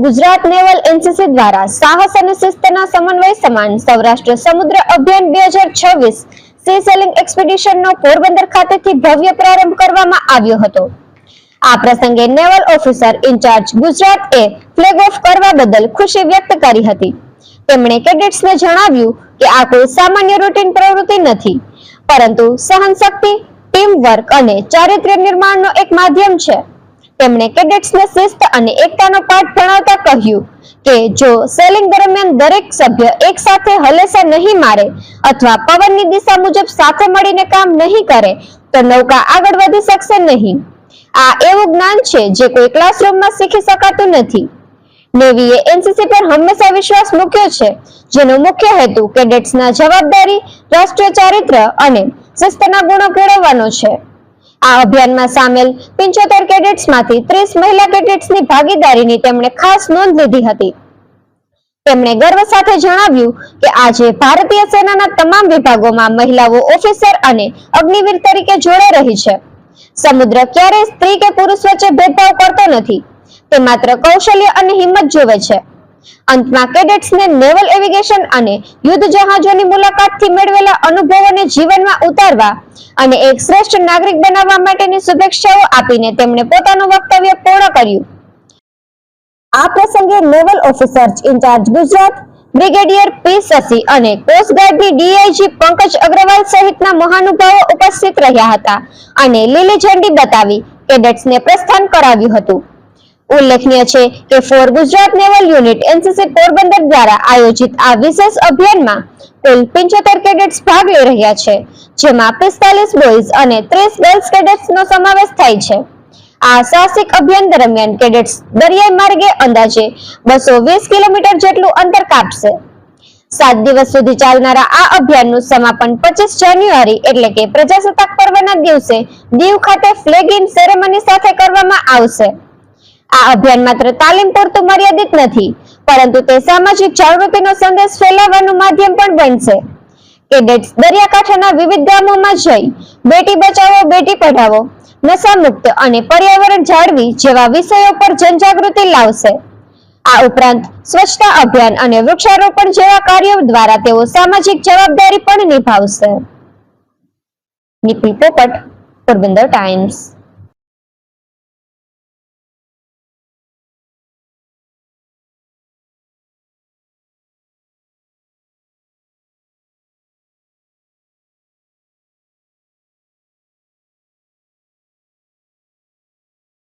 Gujarat naval NCC દ્વારા સાહસ અને શિસ્તના સમન્વય સમાન સૌરાષ્ટ્ર સમુદ્ર અભિયાન 2026 સી સેલિંગ એક્સપેડિશનનો પોરબંદર ખાતેથી ભવ્ય પ્રારંભ કરવામાં આવ્યો હતો। આ પ્રસંગે naval officer in charge Gujarat A flag of કરવા બદલ ખુશી વ્યક્ત કરી હતી। તેમણે કેડેટ્સને જણાવ્યું કે આ કોઈ સામાન્ય રૂટીન પ્રવૃત્તિ નથી, પરંતુ સહનશક્તિ, ટીમ વર્ક અને ચારિત્ર્ય નિર્માણનો એક માધ્યમ છે। તેમણે કેડેટ્સને શિસ્ત અને એકતાનો પાઠ ભણાવતા કહ્યું કે જો સેલિંગ દરમિયાન દરેક સભ્ય એક સાથે હલેસા નહીં મારે અથવા પવનની દિશા મુજબ સાથે મળીને કામ નહીં કરે તો નૌકા આગળ વધી શકશે નહીં। આ એવું જ્ઞાન છે જે કોઈ ક્લાસરૂમમાં શીખી શકાતું નથી। નેવીએ એનસીસી પર હંમેશા વિશ્વાસ મૂક્યો છે, જેનો મુખ્ય હેતુ કેડેટ્સના જવાબદારી, રાષ્ટ્રીય ચારિત્ર્ય અને શિસ્તના ગુણો કેળવવાનો છે। આ અભિયાનમાં સામેલ 75 કેડેટ્સમાંથી 30 મહિલા કેડેટ્સની ભાગીદારીની તેમણે ખાસ નોંધ લીધી હતી। તેમણે ગર્વ સાથે જણાવ્યું કે આજે ભારતીય સેનાના તમામ વિભાગોમાં મહિલાઓ ઓફિસર અને અગ્નિવીર તરીકે જોડાઈ રહી છે। સમુદ્ર ક્યારેય સ્ત્રી કે પુરુષ વચ્ચે ભેદભાવ કરતો નથી, તે માત્ર કૌશલ્ય અને હિંમત જોવે છે। અંતમાં કેડેટ્સને નેવલ એવિગેશન અને યુદ્ધ જહાજોની મુલાકાતથી મેળવેલા અનુભવોને જીવનમાં ઉતારવા અને એક શ્રેષ્ઠ નાગરિક બનાવવા માટેની શુભેચ્છાઓ આપીને તેમણે પોતાનું વક્તવ્ય પૂર્ણ કર્યું। આ પ્રસંગે naval officer in charge Gujarat brigadier P Shashi અને કોસ્ટગાર્ડની ડીઆઈજી પંકજ અગ્રવાલ સહિતના મહાનુભાવો ઉપસ્થિત રહ્યા હતા અને લીલી ઝંડી બતાવી કેડેટ્સને પ્રસ્થાન કરાવ્યું હતું। ઉલ્લેખનીય છે કે four Gujarat naval unit NCC Porbandar દ્વારા આયોજિત આ વિશેષ અભિયાનમાં કુલ 75 કેડેટ્સ ભાગ લઈ રહ્યા છે, જેમાં 45 બોયઝ અને 30 ગર્લ્સ કેડેટ્સનો સમાવેશ થાય છે। આ સાહસિક અભિયાન દરમિયાન કેડેટ્સ દરિયાઈ માર્ગે અંદાજે 220 કિલોમીટર જેટલું અંતર કાપશે। 7 દિવસ સુધી ચાલનારા આ અભિયાનનું સમાપન 25 જાન્યુઆરી એટલે કે પ્રજાસત્તાક પર્વના દિવસે દીવ ખાતે ફ્લેગ ઇન સેરેમની સાથે કરવામાં આવશે। આ અભિયાન માત્ર તાલીમ પૂરતું મર્યાદિત નથી, પરંતુ તે સામાજિક જાગૃતિનો સંદેશ ફેલાવવાનું માધ્યમ પણ બનશે। કેડેટ્સ દરિયાકાંઠાના વિવિધ ગામોમાં જઈ બેટી બચાવો બેટી પઢાઓ, નશા મુક્ત અને પર્યાવરણ જાળવી જેવા વિષયો પર જનજાગૃતિ લાવશે। આ ઉપરાંત સ્વચ્છતા અભિયાન અને વૃક્ષારોપણ જેવા કાર્યો દ્વારા તેઓ સામાજિક જવાબદારી પણ નિભાવશે। નિપુલ પોપટ, પોરબંદર ટાઈમ્સ।